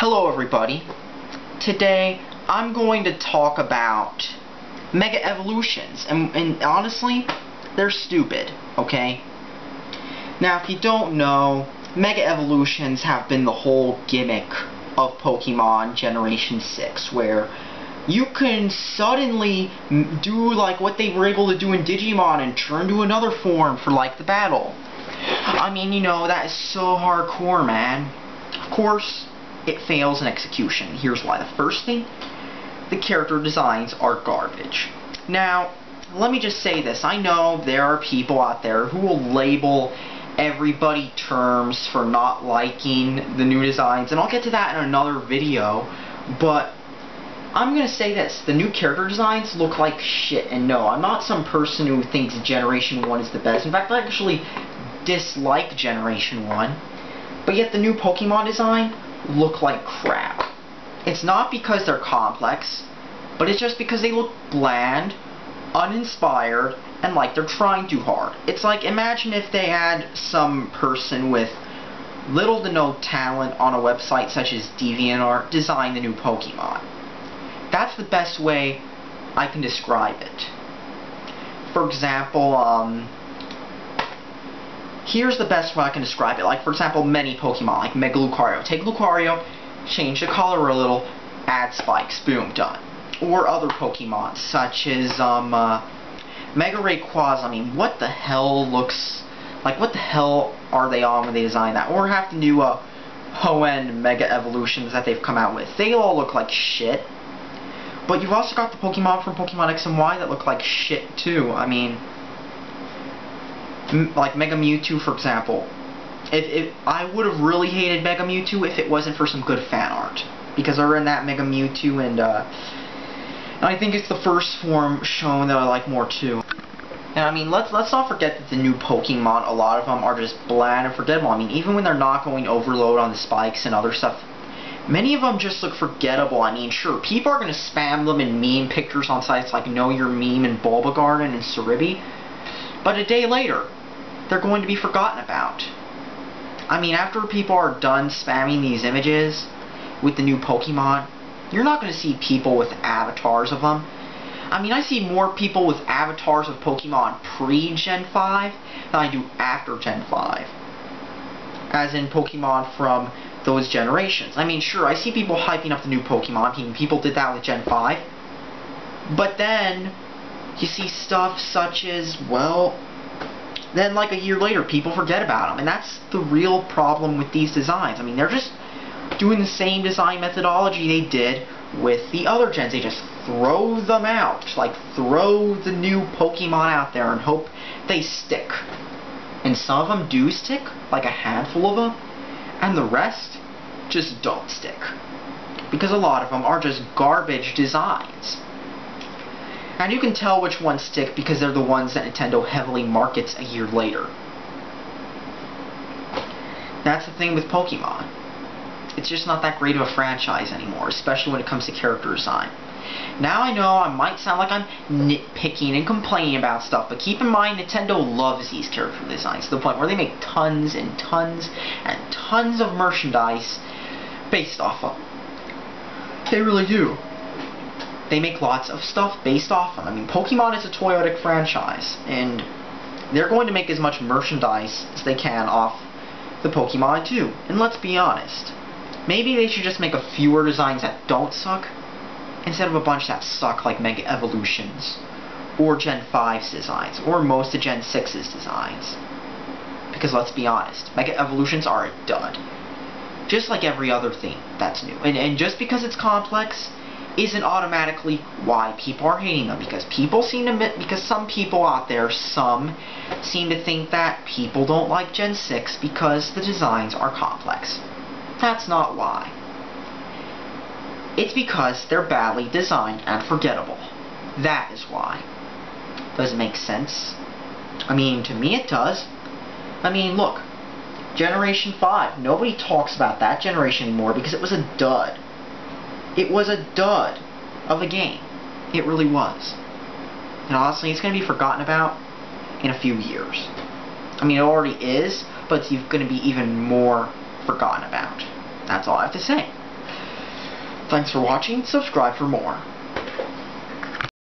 Hello everybody. Today I'm going to talk about Mega Evolutions, and honestly, they're stupid, okay? Now if you don't know, Mega Evolutions have been the whole gimmick of Pokemon Generation 6, where you can suddenly do like what they were able to do in Digimon and turn to another form for like the battle. I mean, you know, that is so hardcore, man. Of course, it fails in execution. Here's why. The first thing, the character designs are garbage. Now, let me just say this. I know there are people out there who will label everybody terms for not liking the new designs, and I'll get to that in another video, but I'm going to say this. The new character designs look like shit, and no, I'm not some person who thinks Generation 1 is the best. In fact, I actually dislike Generation 1, but yet the new Pokemon design look like crap. It's not because they're complex, but it's just because they look bland, uninspired, and like they're trying too hard. It's like, imagine if they had some person with little to no talent on a website such as DeviantArt design the new Pokemon. That's the best way I can describe it. For example, here's the best way I can describe it. Like, for example, many Pokemon, like Mega Lucario. Take Lucario, change the color a little, add spikes, boom, done. Or other Pokemon, such as Mega Rayquaza. I mean, what the hell looks like? What the hell are they on when they design that? Or have the new Hoenn Mega Evolutions that they've come out with. They all look like shit. But you've also got the Pokemon from Pokemon X and Y that look like shit too. I mean, like Mega Mewtwo, for example. If I would have really hated Mega Mewtwo if it wasn't for some good fan art, because I read that Mega Mewtwo, and I think it's the first form shown that I like more too. And I mean, let's not forget that the new Pokemon, a lot of them are just bland and forgettable. I mean, even when they're not going overload on the spikes and other stuff, many of them just look forgettable. I mean, sure, people are going to spam them in meme pictures on sites like Know Your Meme and Bulba Garden and Cerebi, but a day later, they're going to be forgotten about. I mean, after people are done spamming these images with the new Pokemon, you're not going to see people with avatars of them. I mean, I see more people with avatars of Pokemon pre-Gen 5 than I do after Gen 5. As in Pokemon from those generations. I mean, sure, I see people hyping up the new Pokemon. People did that with Gen 5. But then, you see stuff such as, well, then like a year later, people forget about them. And that's the real problem with these designs. I mean, they're just doing the same design methodology they did with the other gens. They just throw them out. Like, throw the new Pokemon out there and hope they stick. And some of them do stick, like a handful of them. And the rest just don't stick. Because a lot of them are just garbage designs. And you can tell which ones stick because they're the ones that Nintendo heavily markets a year later. That's the thing with Pokemon. It's just not that great of a franchise anymore, especially when it comes to character design. Now I know I might sound like I'm nitpicking and complaining about stuff, but keep in mind Nintendo loves these character designs to the point where they make tons and tons and tons of merchandise based off of them. They really do. They make lots of stuff based off of them. I mean, Pokemon is a toyotic franchise, and they're going to make as much merchandise as they can off the Pokemon too. And let's be honest, maybe they should just make a fewer designs that don't suck, instead of a bunch that suck like Mega Evolutions, or Gen 5's designs, or most of Gen 6's designs. Because let's be honest, Mega Evolutions are a dud. Just like every other thing that's new. And just because it's complex isn't automatically why people are hating them, because some people out there, some seem to think that people don't like Gen 6 because the designs are complex. That's not why. It's because they're badly designed and forgettable. That is why. Does it make sense? I mean, to me it does. I mean, look, Generation 5, nobody talks about that generation anymore because it was a dud. It was a dud of a game. It really was. And honestly, it's going to be forgotten about in a few years. I mean, it already is, but it's going to be even more forgotten about. That's all I have to say. Thanks for watching, subscribe for more.